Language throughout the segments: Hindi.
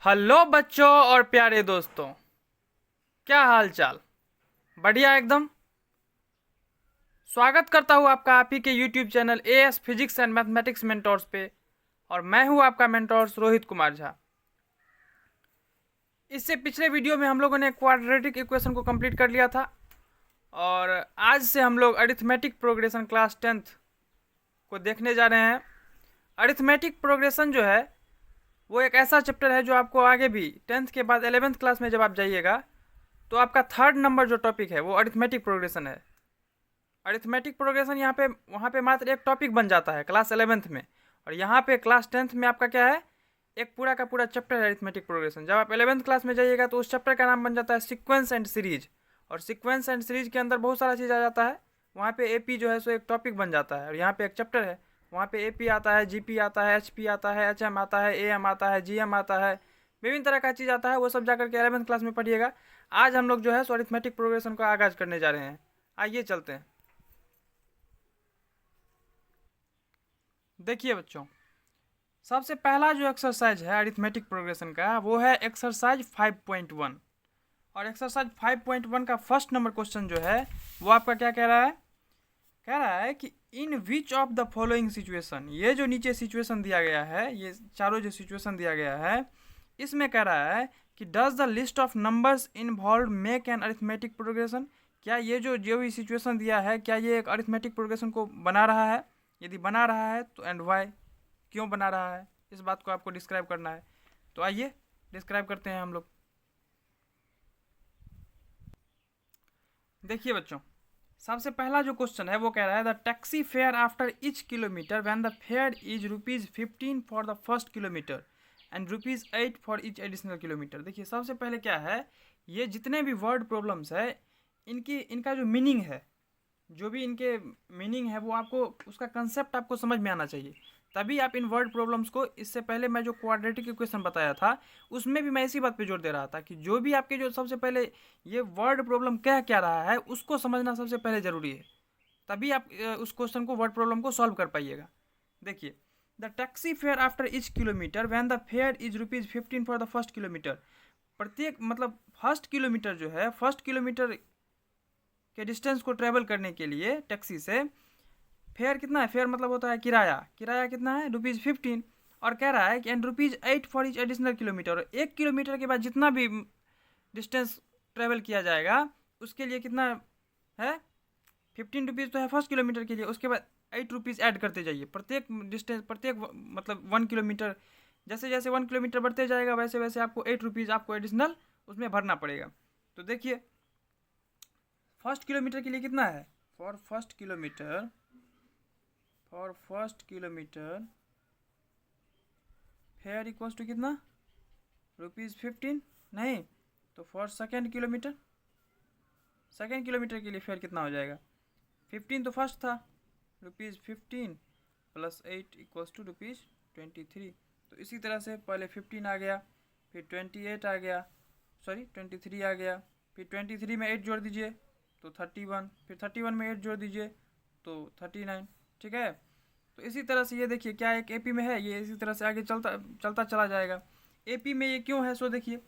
हेलो बच्चों और प्यारे दोस्तों, क्या हाल चाल। बढ़िया एकदम। स्वागत करता हूँ आपका आप ही के YouTube channel as physics and mathematics mentors पे। और मैं हूँ आपका मेंटोर्स रोहित कुमार झा। इससे पिछले वीडियो में हम लोगों ने क्वाड्रेटिक इक्वेशन को कंप्लीट कर लिया था और आज से हम लोग अरिथमेटिक प्रोग्रेशन क्लास 10th को देखने जा रहे हैं। अरिथमेटिक प्रोग्रेशन जो है वो एक ऐसा चैप्टर है जो आपको आगे भी 10th के बाद 11th क्लास में जब आप जाइएगा तो आपका थर्ड नंबर जो टॉपिक है वो अरिथमेटिक प्रोग्रेशन है। अरिथमेटिक प्रोग्रेशन यहाँ पे वहाँ पे मात्र एक टॉपिक बन जाता है क्लास 11th में, और यहाँ पे क्लास 10th में आपका क्या है, एक पूरा का पूरा चैप्टर है अरिथमेटिक प्रोग्रेशन। जब आप 11th क्लास में जाइएगा तो उस चैप्टर का नाम बन जाता है सीक्वेंस एंड सीरीज, और सीक्वेंस एंड सीरीज के अंदर बहुत सारा चीज़ आ जाता है। वहाँ पे एपी जो है सो एक टॉपिक बन जाता है और यहाँ पे एक चैप्टर है। वहाँ पे एपी आता है, जीपी आता है, एचपी आता है, एचएम आता है, एएम आता है, जीएम आता है, विभिन्न तरह का चीज़ आता है। वो सब जाकर के 11th क्लास में पढ़िएगा। आज हम लोग जो है सो अरिथमेटिक प्रोग्रेशन का आगाज़ करने जा रहे हैं। आइए चलते हैं। देखिए बच्चों, सबसे पहला जो एक्सरसाइज है अरिथमेटिक प्रोग्रेशन का वो है एक्सरसाइज 5.1। और एक्सरसाइज 5.1 का फर्स्ट नंबर क्वेश्चन जो है वो आपका क्या कह रहा है, कह रहा है कि in which of the following situation, ये जो नीचे सिचुएशन दिया गया है, ये चारों जो सिचुएशन दिया गया है, इसमें कह रहा है कि does the list of numbers involve make an arithmetic progression. क्या ये जो भी सिचुएशन दिया है क्या ये एक अरिथमेटिक प्रोग्रेशन को बना रहा है? यदि बना रहा है तो एंड वाई, क्यों बना रहा है, इस बात को आपको डिस्क्राइब करना है। तो आइए डिस्क्राइब करते हैं हम लोग। देखिए बच्चों, सबसे पहला जो क्वेश्चन है वो कह रहा है the taxi fare after each kilometre when the fair is ₹15 for the first kilometre and ₹8 for each additional kilometre. देखिए सबसे पहले क्या है, ये जितने भी वर्ड प्रॉब्लम्स है इनका जो मीनिंग है, जो भी इनके मीनिंग है वो आपको उसका कंसेप्ट आपको समझ में आना चाहिए, तभी आप इन वर्ड प्रॉब्लम्स को। इससे पहले मैं जो क्वाड्रेटिक इक्वेशन बताया था उसमें भी मैं इसी बात पे जोर दे रहा था कि जो भी आपके जो सबसे पहले ये वर्ड प्रॉब्लम कह क्या रहा है उसको समझना सबसे पहले ज़रूरी है, तभी आप उस क्वेश्चन को वर्ड प्रॉब्लम को सॉल्व कर पाइएगा। देखिए, the taxi fare after each kilometre when the fair is ₹15 for the first kilometre. प्रत्येक मतलब फर्स्ट किलोमीटर जो है, फर्स्ट किलोमीटर के डिस्टेंस को ट्रेवल करने के लिए टैक्सी से फेयर कितना है, फेयर मतलब होता है किराया, किराया कितना है ₹15। और कह रहा है कि and ₹8 for each additional kilometre, और 1 किलोमीटर के बाद जितना भी डिस्टेंस ट्रेवल किया जाएगा उसके लिए कितना है, ₹15 तो है फर्स्ट किलोमीटर के लिए, उसके बाद ₹8 ऐड करते जाइए प्रत्येक डिस्टेंस, प्रत्येक मतलब 1 किलोमीटर, जैसे जैसे 1 किलोमीटर बढ़ते जाएगा वैसे वैसे आपको ₹8 आपको एडिशनल उसमें भरना पड़ेगा। तो देखिए फर्स्ट किलोमीटर के लिए कितना है, for first kilometer fare equals to कितना, ₹15 नहीं, तो फॉर सेकेंड किलोमीटर के लिए फेयर कितना हो जाएगा, 15 तो फर्स्ट था, ₹15 प्लस 8 इक्वल्स टू ₹23। तो इसी तरह से पहले 15 आ गया, फिर 28 आ गया, सॉरी 23 आ गया, फिर 23 में 8 जोड़ दीजिए तो 31, फिर 31 में 8 जोड़ दीजिए तो 39। ठीक है, तो इसी तरह से ये देखिए क्या एक एपी में है, ये इसी तरह से आगे चलता चलता चला जाएगा। एपी में ये क्यों है, सो देखिए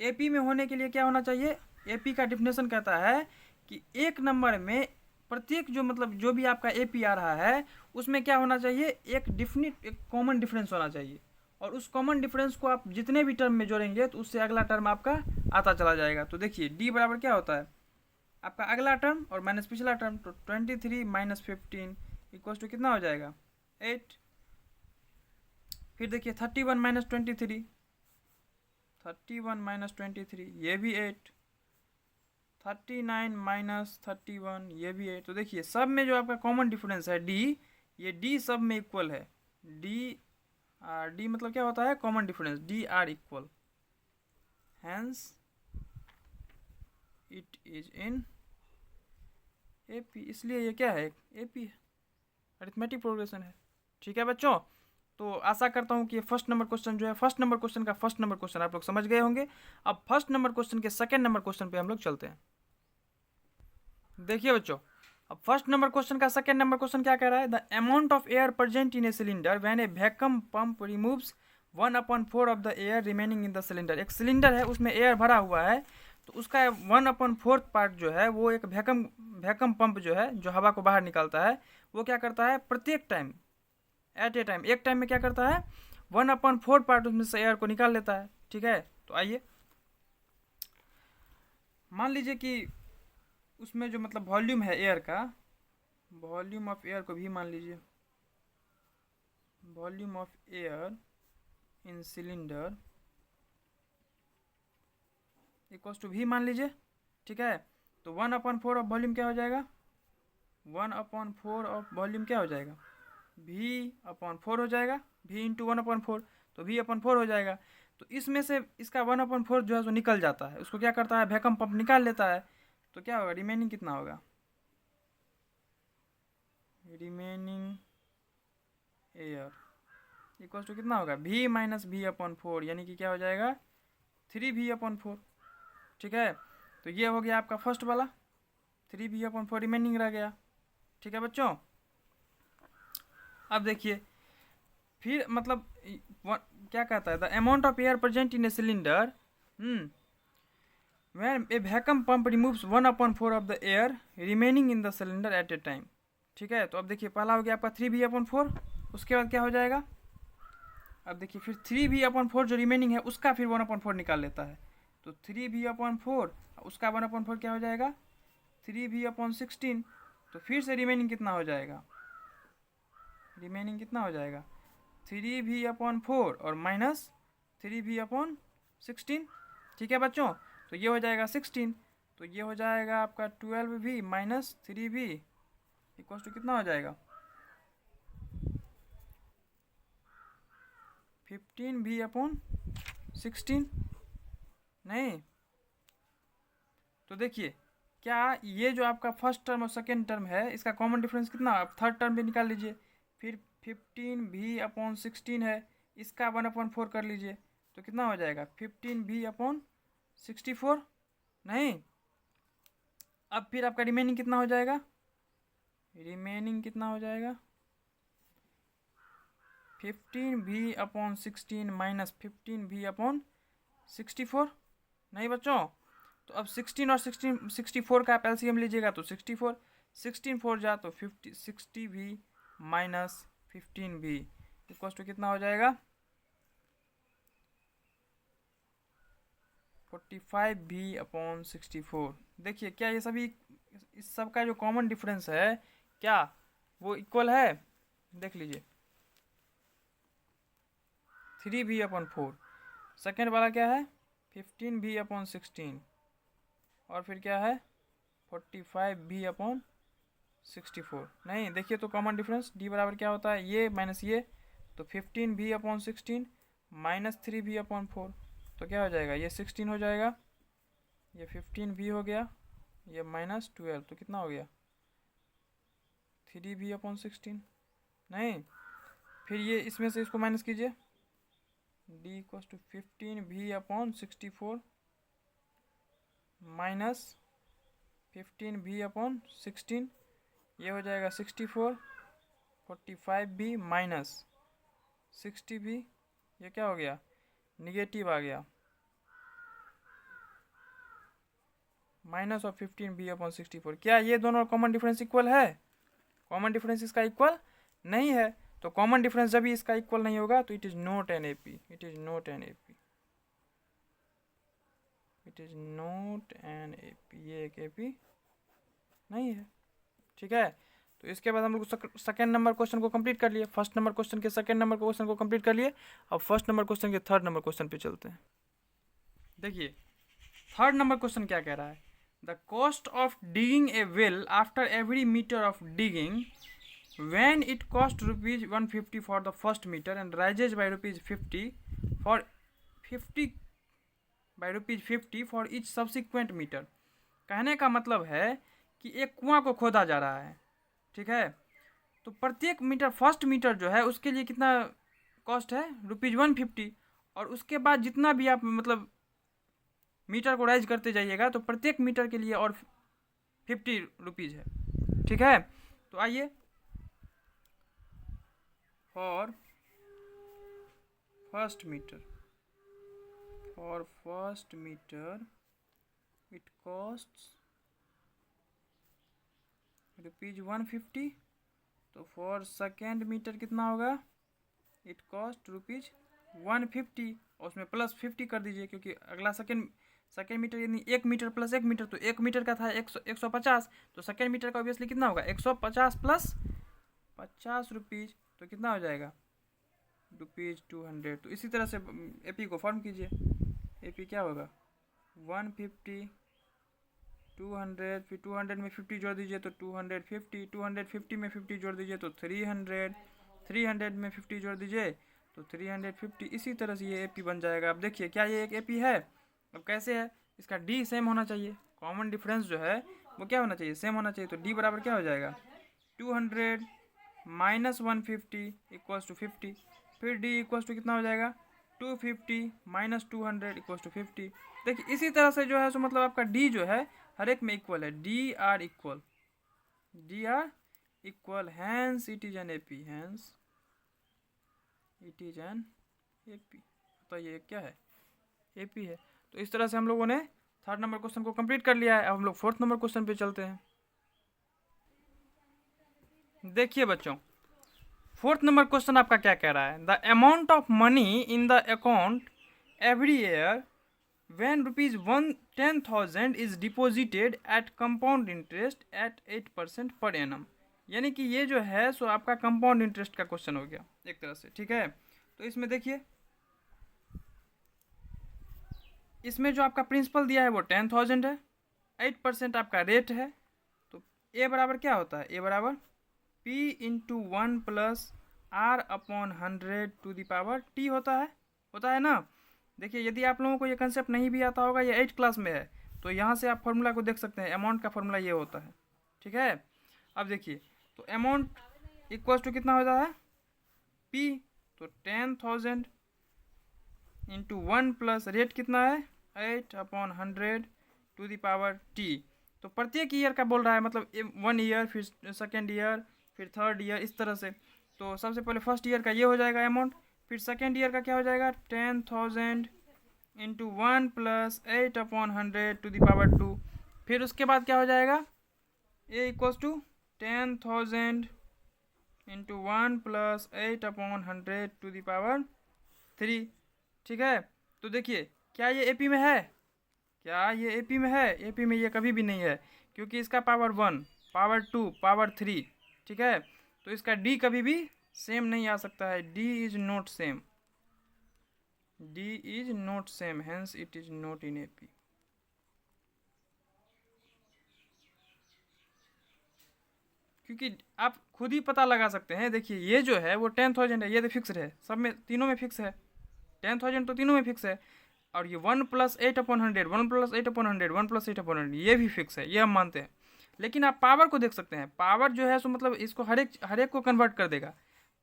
एपी में होने के लिए क्या होना चाहिए, एपी का डिफिनेशन कहता है कि एक नंबर में प्रत्येक जो मतलब जो भी आपका एपी आ रहा है उसमें क्या होना चाहिए, एक कॉमन डिफरेंस होना चाहिए, और उस कॉमन डिफरेंस को आप जितने भी टर्म में जोड़ेंगे तो उससे अगला टर्म आपका आता चला जाएगा। तो देखिए डी बराबर क्या होता है, आपका अगला टर्म और माइनस पिछला टर्म, तो 23 माइनस 15 इक्वल टू कितना हो जाएगा, 8। फिर देखिए 31 माइनस 23, 31 माइनस 23 ये भी 8, 39 माइनस 31 ये भी 8। तो देखिए सब में जो आपका कॉमन डिफरेंस है डी, ये डी सब में इक्वल है, डी मतलब क्या होता है, common difference, D are equal, hence it is in AP, इसलिए ये क्या है, एपी है, अरिथमेटिक प्रोग्रेशन है। ठीक है बच्चों, तो आशा करता हूँ कि ये फर्स्ट नंबर क्वेश्चन जो है, फर्स्ट नंबर क्वेश्चन का फर्स्ट नंबर क्वेश्चन आप लोग समझ गए होंगे। अब फर्स्ट नंबर क्वेश्चन के सेकंड नंबर क्वेश्चन पे हम लोग चलते हैं। देखिए बच्चों, अब फर्स्ट नंबर क्वेश्चन का सेकंड नंबर क्वेश्चन क्या कह रहा है, the amount of air present in a cylinder when A vacuum pump removes 1/4 of the air remaining in the cylinder. एक सिलेंडर है, उसमें एयर भरा हुआ है, तो उसका 1/4 पार्ट जो है वो एक वैक्यूम पंप जो है, जो हवा को बाहर निकालता है, वो क्या करता है प्रत्येक टाइम, एट ए टाइम, एक टाइम में क्या करता है 1/4 पार्ट उसमें से एयर को निकाल लेता है। ठीक है, तो आइए मान लीजिए कि उसमें जो मतलब वॉल्यूम है एयर का, वॉल्यूम ऑफ एयर को भी मान लीजिए, volume of air in cylinder equals to V मान लीजिए। ठीक है, तो 1/4 ऑफ वॉल्यूम क्या हो जाएगा, 1/4 ऑफ वॉल्यूम क्या हो जाएगा, V/4 हो जाएगा, V इंटू 1/4, तो V/4 हो जाएगा। तो इसमें से इसका 1/4 जो है वो निकल जाता है, उसको क्या करता है वैक्यूम पंप निकाल लेता है, तो क्या होगा रिमेनिंग कितना होगा, रिमेनिंग एयर इक्वल्स टू कितना होगा V माइनस V/4, यानी कि क्या हो जाएगा 3V/4। ठीक है, तो ये हो गया आपका फर्स्ट वाला, 3V/4 रिमेनिंग रह गया। ठीक है बच्चों, अब देखिए फिर मतलब क्या कहता है, the amount of air present in a cylinder when A vacuum pump removes 1/4 of the air remaining in the cylinder eight A time. ठीक है, तो अब देखिए पहला हो गया आपका 3V/4, उसके बाद क्या हो जाएगा, अब देखिए फिर 3V/4 जो रिमेनिंग है उसका फिर 1/4 निकाल लेता है, तो 3V/4 उसका 1/4 क्या हो जाएगा 3V/16, तो फिर से रिमेनिंग कितना हो जाएगा, रिमेनिंग कितना हो जाएगा 3V/4 और माइनस 3V/16। ठीक है बच्चों, तो ये हो जाएगा 16, तो ये हो जाएगा आपका 12V minus 3V equals to कितना हो जाएगा 15V/16। नहीं, तो देखिए क्या ये जो आपका फर्स्ट टर्म और सेकेंड टर्म है इसका कॉमन डिफरेंस कितना, आप थर्ड टर्म भी निकाल लीजिए, फिर 15V/16 है, इसका 1/4 कर लीजिए, तो कितना हो जाएगा 15V/64। नहीं, अब फिर आपका रिमेनिंग कितना हो जाएगा, रिमेनिंग कितना हो जाएगा 15V/16 माइनस 15V/64। नहीं बच्चों, तो अब 16 और 64 का आप एलसीएम लीजिएगा तो 64, 16 4 जा तो 60V minus 15V equals to कितना हो जाएगा 45V/64। देखिए क्या ये सभी, इस सब का जो कॉमन डिफरेंस है क्या वो इक्वल है, देख लीजिए 3V/4, सेकेंड वाला क्या है 15V/16 और फिर क्या है 45V/64। नहीं, देखिए तो कॉमन डिफरेंस D बराबर क्या होता है, ये माइनस ये, तो 15V/16 माइनस 3V/4, तो क्या हो जाएगा ये 16 हो जाएगा, ये 15V हो गया, ये माइनस 12, तो कितना हो गया 3V/16। नहीं, फिर ये इसमें से इसको माइनस कीजिए, D equals to 15V/64 minus 15V/16, ये हो जाएगा 64, 45V माइनस 60V, ये क्या हो गया निगेटिव आ गया, माइनस ऑफ 15V/64। क्या ये दोनों कॉमन डिफरेंस इक्वल है, कॉमन डिफरेंस इसका इक्वल नहीं है, तो कॉमन डिफरेंस जब भी इसका इक्वल नहीं होगा तो it is not an AP, it is not an AP, it is not an AP, ये एक एपी नहीं है। ठीक है, तो इसके बाद हम लोग सेकेंड नंबर क्वेश्चन को कंप्लीट कर लिए, फर्स्ट नंबर क्वेश्चन के सेकेंड नंबर क्वेश्चन को कंप्लीट कर लिए, अब फर्स्ट नंबर क्वेश्चन के थर्ड नंबर क्वेश्चन पे चलते हैं। देखिए थर्ड नंबर क्वेश्चन क्या कह रहा है, the cost of digging a well after every meter of digging when it cost rupees 150 for the first meter and rises by rupees 50 for 50 by rupees 50 for each subsequent meter। कहने का मतलब है कि एक कुआं को खोदा जा रहा है, ठीक है, तो प्रत्येक मीटर, फर्स्ट मीटर जो है उसके लिए कितना कॉस्ट है रुपीज़ 150, और उसके बाद जितना भी आप मतलब मीटर को राइज करते जाइएगा तो प्रत्येक मीटर के लिए और 50 रुपीज़ है। ठीक है, तो आइए first meter, for first meter it cost ₹150। तो फॉर सेकेंड मीटर कितना होगा, इट कॉस्ट ₹150, और उसमें प्लस 50 कर दीजिए, क्योंकि अगला सेकेंड मीटर यानी 1 मीटर प्लस 1 मीटर, तो 1 मीटर का था 150, तो सेकेंड मीटर का ऑब्वियसली कितना होगा, 150 प्लस ₹50, तो कितना हो जाएगा ₹200। तो इसी तरह से एपी को फॉर्म कीजिए। एपी क्या होगा, 150, 200, फिर 200 में 50 जोड़ दीजिए तो 250, 250 में 50 जोड़ दीजिए तो 300, 300 में 50 जोड़ दीजिए तो 350। इसी तरह से ये एपी बन जाएगा। अब देखिए क्या ये एक एपी है। अब कैसे है, इसका डी सेम होना चाहिए, कॉमन डिफरेंस जो है वो क्या होना चाहिए, सेम होना चाहिए। तो डी बराबर क्या हो जाएगा, 200 माइनस 150 इक्वल्स टू 50, फिर डी इक्वल्स टू कितना हो जाएगा, 250 माइनस 200 इक्वल्स टू 50। देखिए इसी तरह से जो है सो मतलब आपका डी जो है हर एक में इक्वल है, D are equal, hence it is an AP, hence it is an AP. तो ये क्या है, एपी है। तो इस तरह से हम लोगों ने थर्ड नंबर क्वेश्चन को कंप्लीट कर लिया है। अब हम लोग फोर्थ नंबर क्वेश्चन पे चलते हैं। देखिए बच्चों, फोर्थ नंबर क्वेश्चन आपका क्या कह रहा है, the amount of money in the account every year when ₹10,000 is deposited at compound interest at 8% per annum। यानी कि ये जो है सो आपका कंपाउंड इंटरेस्ट का क्वेश्चन हो गया एक तरह से, ठीक है। तो इसमें देखिए, इसमें जो आपका प्रिंसिपल दिया है वो 10,000 है, 8% आपका रेट है। तो ए बराबर क्या होता है, ए बराबर P इंटू 1 प्लस R/100 होता है ना। देखिए यदि आप लोगों को ये कंसेप्ट नहीं भी आता होगा, ये 8th क्लास में है, तो यहाँ से आप फार्मूला को देख सकते हैं। अमाउंट का फार्मूला ये होता है, ठीक है। अब देखिए, तो अमाउंट इक्वल्स टू कितना होता है, P, तो 10,000 इंटू 1 प्लस रेट कितना है 8/100 तो प्रत्येक ईयर का बोल रहा है, मतलब 1 ईयर, फिर सेकेंड ईयर, फिर थर्ड ईयर, इस तरह से। तो सबसे पहले फर्स्ट ईयर का ये हो जाएगा अमाउंट, फिर सेकेंड ईयर का क्या हो जाएगा 10,000 इंटू 1 प्लस 8/100 फिर उसके बाद क्या हो जाएगा, ए इक्वल्स टू 10,000 इंटू 1 प्लस 8/100 ठीक है। तो देखिए क्या ये एपी में है, क्या ये एपी में है, एपी में ये कभी भी नहीं है, क्योंकि इसका पावर 1, पावर 2, पावर 3, ठीक है। तो इसका डी कभी भी सेम नहीं आ सकता है, D is not same, hence it is not in AP. क्योंकि आप खुद ही पता लगा सकते हैं। देखिए ये जो है वो 10,000 है, ये तो फिक्स्ड है, सब में तीनों में फिक्स है, 10,000 तो तीनों में फिक्स है। और ये 1 प्लस 8/100, 1 प्लस 8/100, 1 प्लस 8/100 ये भी फिक्स है, ये हम मानते हैं। लेकिन आप पावर को देख सकते हैं, पावर जो है सो मतलब इसको हर एक को कन्वर्ट कर देगा।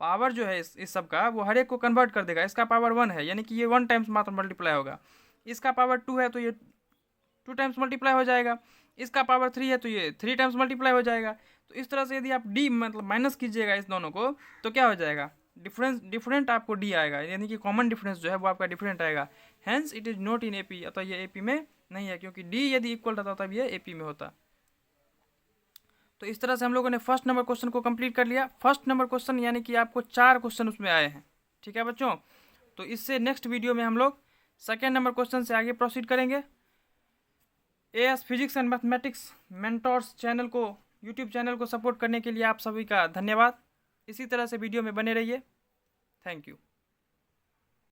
पावर जो है इस सब का वो हर एक को कन्वर्ट कर देगा। इसका पावर 1 है, यानी कि ये 1 टाइम्स मात्र मल्टीप्लाई होगा। इसका पावर 2 है तो ये 2 टाइम्स मल्टीप्लाई हो जाएगा। इसका पावर 3 है तो ये 3 टाइम्स मल्टीप्लाई हो जाएगा। तो इस तरह से यदि आप डी मतलब माइनस कीजिएगा इस दोनों को, तो क्या हो जाएगा, डिफरेंट आपको डी आएगा, यानी कि कॉमन डिफरेंस जो है वो आपका डिफरेंट आएगा। Hence it is not in AP, अतः ये एपी में नहीं है, क्योंकि डी यदि इक्वल रहता तब ये एपी में होता। तो इस तरह से हम लोगों ने फर्स्ट नंबर क्वेश्चन को कंप्लीट कर लिया। फर्स्ट नंबर क्वेश्चन यानी कि आपको 4 क्वेश्चन उसमें आए हैं, ठीक है बच्चों। तो इससे नेक्स्ट वीडियो में हम लोग सेकेंड नंबर क्वेश्चन से आगे प्रोसीड करेंगे। As physics and mathematics mentors channel को, यूट्यूब चैनल को सपोर्ट करने के लिए आप सभी का धन्यवाद। इसी तरह से वीडियो में बने रहिए। Thank you.